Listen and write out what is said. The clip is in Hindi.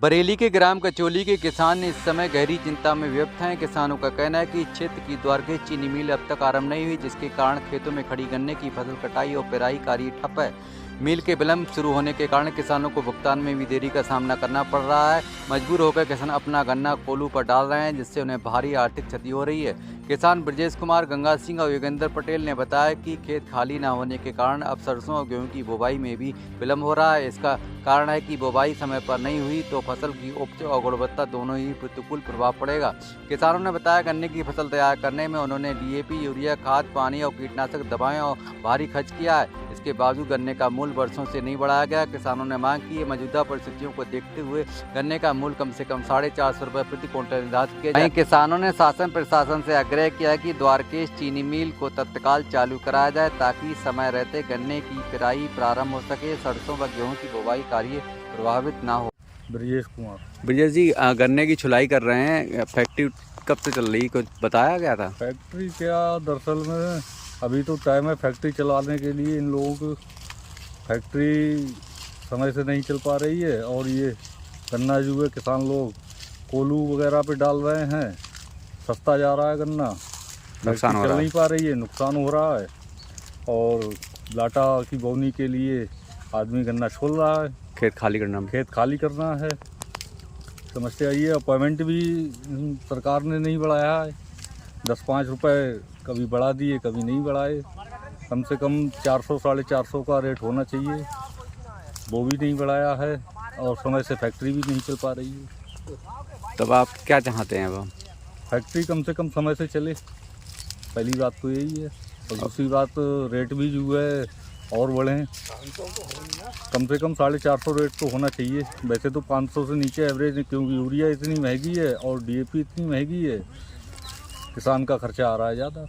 बरेली के ग्राम कचौली के किसान इस समय गहरी चिंता में व्यक्त हैं। किसानों का कहना है कि इस क्षेत्र की द्वारकेश चीनी मिल अब तक आरंभ नहीं हुई, जिसके कारण खेतों में खड़ी गन्ने की फसल कटाई और पेराई कार्य ठप है। मिल के विलंब शुरू होने के कारण किसानों को भुगतान में भी देरी का सामना करना पड़ रहा है। मजबूर होकर किसान अपना गन्ना कोल्हू पर डाल रहे हैं, जिससे उन्हें भारी आर्थिक क्षति हो रही है। किसान ब्रजेश कुमार, गंगा सिंह और योगेंद्र पटेल ने बताया कि खेत खाली न होने के कारण अब सरसों और गेहूं की बुवाई में भी विलंब हो रहा है। इसका कारण है कि बुवाई समय पर नहीं हुई तो फसल की उपज और गुणवत्ता दोनों ही प्रतिकूल प्रभाव पड़ेगा। किसानों ने बताया गन्ने की फसल तैयार करने में उन्होंने डीएपी, यूरिया खाद, पानी और कीटनाशक दवाएं और भारी खर्च किया है। इसके बावजूद गन्ने का मूल्य वर्षों से नहीं बढ़ाया गया। किसानों ने मांग की है मौजूदा परिस्थितियों को देखते हुए गन्ने का मूल्य कम से कम 450 रुपये प्रति क्विंटल निर्धारित किया जाए। किसानों ने शासन प्रशासन से आग्रह किया कि द्वारकेश चीनी मिल को तत्काल चालू कराया जाए ताकि समय रहते गन्ने की पेराई प्रारंभ हो सके, सरसों व गेहूं की बुवाई कार्य प्रभावित न हो। ब्रजेश कुमार। ब्रजेश जी, गन्ने की छुलाई कर रहे हैं, फैक्ट्री कब से चल रही, कुछ बताया गया था? फैक्ट्री क्या, दरअसल में अभी तो टाइम है फैक्ट्री चलाने के लिए। इन लोगों को फैक्ट्री समय से नहीं चल पा रही है और ये गन्ना जो है किसान लोग कोल्हू वगैरह पे डाल रहे हैं, सस्ता जा रहा है गन्ना, नुकसान हो चल रहा नहीं पा रही है, नुकसान हो रहा है। और लाटा की बोनी के लिए आदमी गन्ना छोड़ रहा है, खेत खाली करना है। समस्या ये, अपॉइंटमेंट भी सरकार ने नहीं बढ़ाया है। 10-5 रुपए कभी बढ़ा दिए, कभी नहीं बढ़ाए। कम से कम 400-450 का रेट होना चाहिए, वो भी नहीं बढ़ाया है। और समय से फैक्ट्री भी नहीं चल पा रही है। तब आप क्या चाहते हैं? अब फैक्ट्री कम से कम समय से चले, पहली बात तो यही है। और दूसरी बात, रेट भी जो है और बढ़े, कम से कम 450 रेट तो होना चाहिए। वैसे तो 500 से नीचे एवरेज है, क्योंकि यूरिया इतनी महंगी है और डीएपी इतनी महंगी है, किसान का खर्चा आ रहा है ज़्यादा।